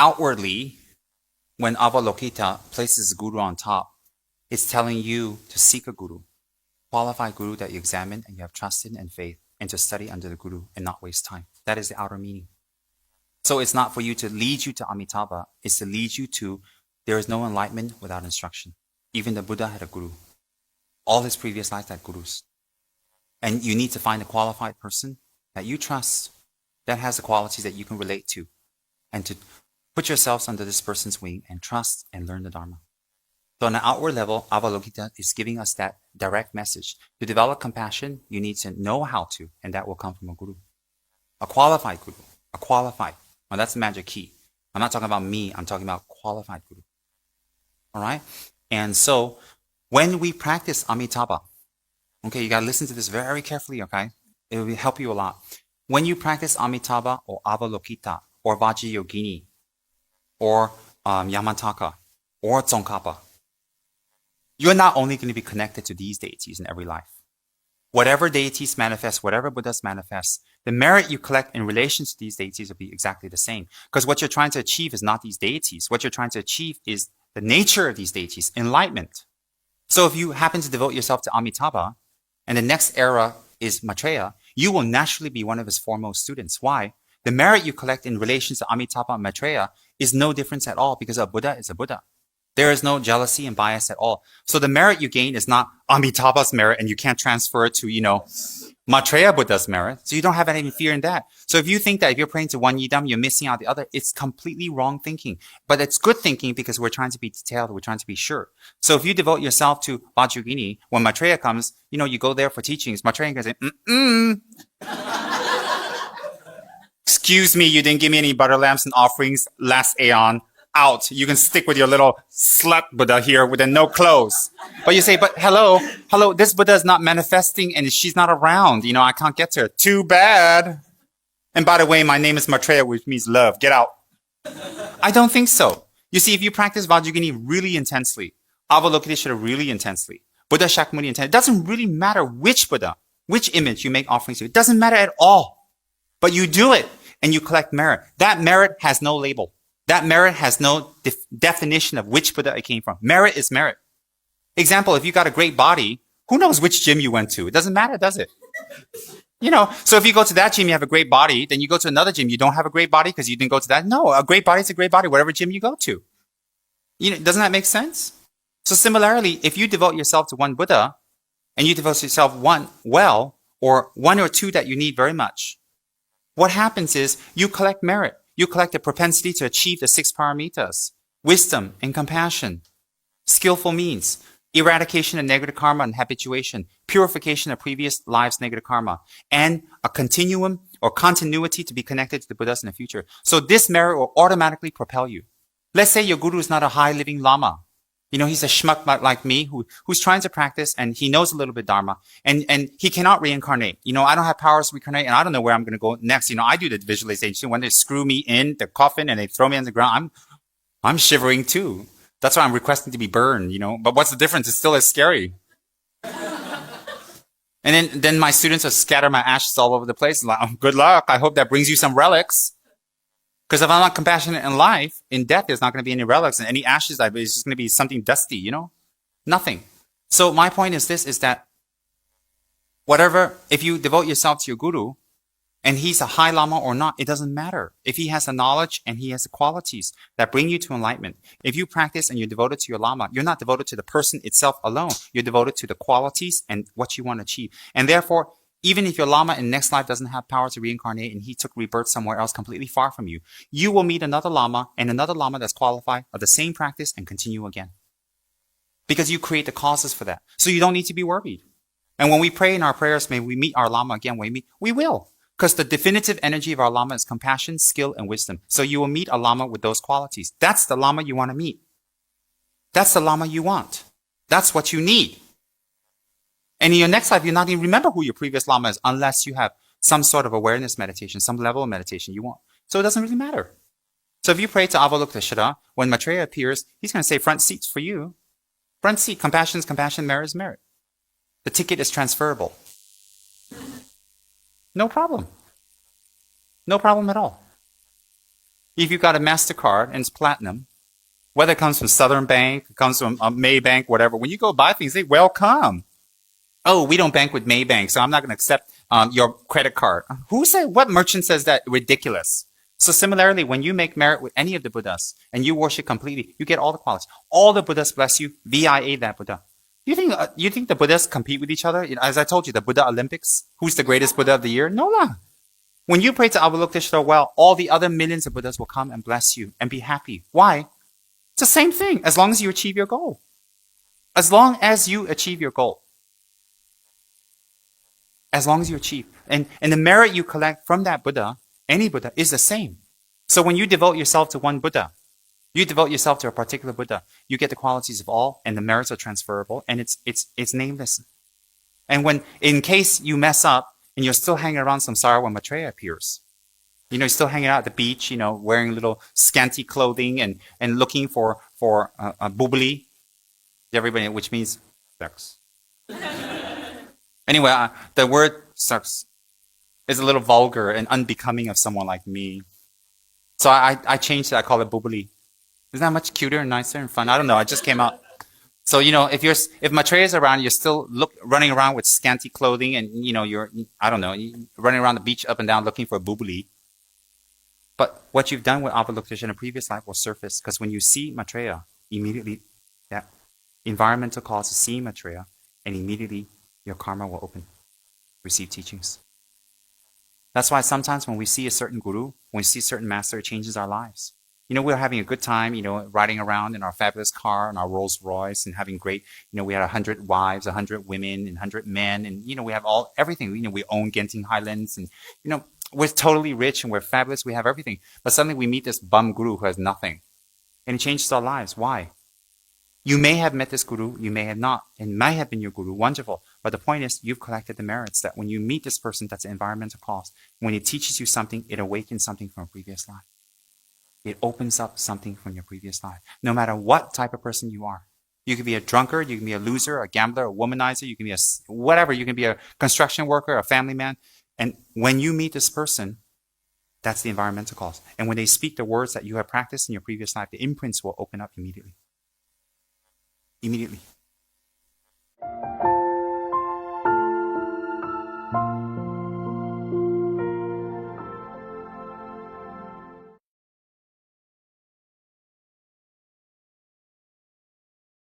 outwardly, when Avalokita places Guru on top, it's telling you to seek a Guru, qualified Guru that you examine and you have trust in and faith, and to study under the Guru and not waste time. That is the outer meaning. So it's not for you to lead you to Amitabha, it's to lead you to, there is no enlightenment without instruction. Even the Buddha had a Guru. All his previous lives had Gurus. And you need to find a qualified person that you trust, that has the qualities that you can relate to, and to put yourselves under this person's wing and trust and learn the Dharma. So on an outward level, Avalokita is giving us that direct message. To develop compassion, you need to know how to, and that will come from a Guru. A qualified Guru. A qualified. Well, that's the magic key. I'm not talking about me, I'm talking about qualified Guru. Alright? And so, when we practice Amitabha, okay, you gotta listen to this very carefully, okay? It will help you a lot. When you practice Amitabha or Avalokita or Vajrayogini or Yamantaka or Tsongkhapa, you're not only going to be connected to these deities in every life. Whatever deities manifest, whatever Buddhas manifest, the merit you collect in relation to these deities will be exactly the same. Because what you're trying to achieve is not these deities. What you're trying to achieve is the nature of these deities, enlightenment. So if you happen to devote yourself to Amitabha, and the next era is Maitreya, you will naturally be one of his foremost students. Why? The merit you collect in relation to Amitabha and Maitreya is no difference at all, because a Buddha is a Buddha. There is no jealousy and bias at all. So the merit you gain is not Amitabha's merit, and you can't transfer it to, Maitreya Buddha's merit. So you don't have any fear in that. So if you think that if you're praying to one Yidam, you're missing out the other, it's completely wrong thinking. But it's good thinking because we're trying to be detailed, we're trying to be sure. So if you devote yourself to Vajrayogini, when Maitreya comes, you go there for teachings, Maitreya can say, excuse me, you didn't give me any butter lamps and offerings last aeon. Out. You can stick with your little slut Buddha here with no clothes. But you say, but hello, this Buddha is not manifesting and she's not around. I can't get to her. Too bad. And by the way, my name is Maitreya, which means love. Get out. I don't think so. You see, if you practice Vajrayogini really intensely, Avalokiteshvara really intensely, Buddha Shakyamuni intensely, it doesn't really matter which Buddha, which image you make offerings to. It doesn't matter at all. But you do it and you collect merit. That merit has no label. That merit has no definition of which Buddha it came from. Merit is merit. Example, if you got a great body, who knows which gym you went to? It doesn't matter, does it? So if you go to that gym, you have a great body, then you go to another gym, you don't have a great body because you didn't go to that. No, a great body is a great body, whatever gym you go to. Doesn't that make sense? So similarly, if you devote yourself to one Buddha, and you devote yourself or one or two that you need very much, what happens is you collect merit. You collect a propensity to achieve the 6 paramitas, wisdom and compassion, skillful means, eradication of negative karma and habituation, purification of previous lives' negative karma, and a continuum or continuity to be connected to the Buddhas in the future. So this merit will automatically propel you. Let's say your guru is not a high living lama. He's a schmuck like me who's trying to practice and he knows a little bit Dharma and he cannot reincarnate. I don't have powers to reincarnate and I don't know where I'm going to go next. I do the visualization. When they screw me in the coffin and they throw me on the ground, I'm shivering too. That's why I'm requesting to be burned, but what's the difference? It's still as scary. And then my students will scatter my ashes all over the place. Like, oh, good luck. I hope that brings you some relics. Because if I'm not compassionate in life, in death, there's not going to be any relics and any ashes. It's just going to be something dusty, Nothing. So my point is this, is that if you devote yourself to your guru, and he's a high lama or not, it doesn't matter. If he has the knowledge and he has the qualities that bring you to enlightenment, if you practice and you're devoted to your lama, you're not devoted to the person itself alone. You're devoted to the qualities and what you want to achieve. And therefore, even if your lama in next life doesn't have power to reincarnate and he took rebirth somewhere else completely far from you, you will meet another lama and another lama that's qualified of the same practice and continue again. Because you create the causes for that. So you don't need to be worried. And when we pray in our prayers, may we meet our lama again, we will. Because the definitive energy of our lama is compassion, skill, and wisdom. So you will meet a lama with those qualities. That's the lama you want to meet. That's the lama you want. That's what you need. And in your next life, you're not even remember who your previous lama is unless you have some sort of awareness meditation, some level of meditation you want. So it doesn't really matter. So if you pray to Avalokiteshvara, when Maitreya appears, he's going to say front seats for you. Front seat, compassion is compassion, merit is merit. The ticket is transferable. No problem. No problem at all. If you've got a MasterCard and it's platinum, whether it comes from Southern Bank, it comes from Maybank, whatever, when you go buy things, they welcome. Oh, we don't bank with Maybank, so I'm not going to accept your credit card. Who said, what merchant says that? Ridiculous. So similarly, when you make merit with any of the Buddhas and you worship completely, you get all the qualities. All the Buddhas bless you via that Buddha. You think the Buddhas compete with each other? You know, as I told you, the Buddha Olympics, who's the greatest Buddha of the year? No lah. When you pray to Avalokiteshvara well, all the other millions of Buddhas will come and bless you and be happy. Why? It's the same thing, as long as you achieve your goal. As long as you achieve your goal. As long as you achieve. And the merit you collect from that Buddha, any Buddha, is the same. So when you devote yourself to one Buddha, you devote yourself to a particular Buddha, you get the qualities of all, and the merits are transferable, and it's nameless. And when, in case you mess up, and you're still hanging around samsara when Maitreya appears, you know, you're still hanging out at the beach, you know, wearing little scanty clothing and looking for a bubli, everybody, which means sex. Anyway, the word sex is a little vulgar and unbecoming of someone like me. So I changed it. I call it bubli. Isn't that much cuter and nicer and fun? I don't know. I just came out. So, you know, if Maitreya is around, you're still running around with scanty clothing and, you know, I don't know, running around the beach up and down looking for a bubli. But what you've done with Avalokiteshvara in a previous life will surface, because when you see Maitreya, immediately that environmental cause is seeing Maitreya, and immediately your karma will open, receive teachings. That's why sometimes when we see a certain guru, when we see a certain master, it changes our lives. You know, we're having a good time, you know, riding around in our fabulous car and our Rolls Royce and having great, you know, we had 100 wives, 100 women, and 100 men, and, you know, we have everything. You know, we own Genting Highlands, and, you know, we're totally rich and we're fabulous. We have everything. But suddenly we meet this bum guru who has nothing. And it changes our lives. Why? You may have met this guru, you may have not. It might have been your guru, wonderful. But the point is, you've collected the merits that when you meet this person, that's an environmental cause. When it teaches you something, it awakens something from a previous life. It opens up something from your previous life. No matter what type of person you are. You can be a drunkard, you can be a loser, a gambler, a womanizer, you can be whatever. You can be a construction worker, a family man. And when you meet this person, that's the environmental cause. And when they speak the words that you have practiced in your previous life, the imprints will open up immediately. Immediately.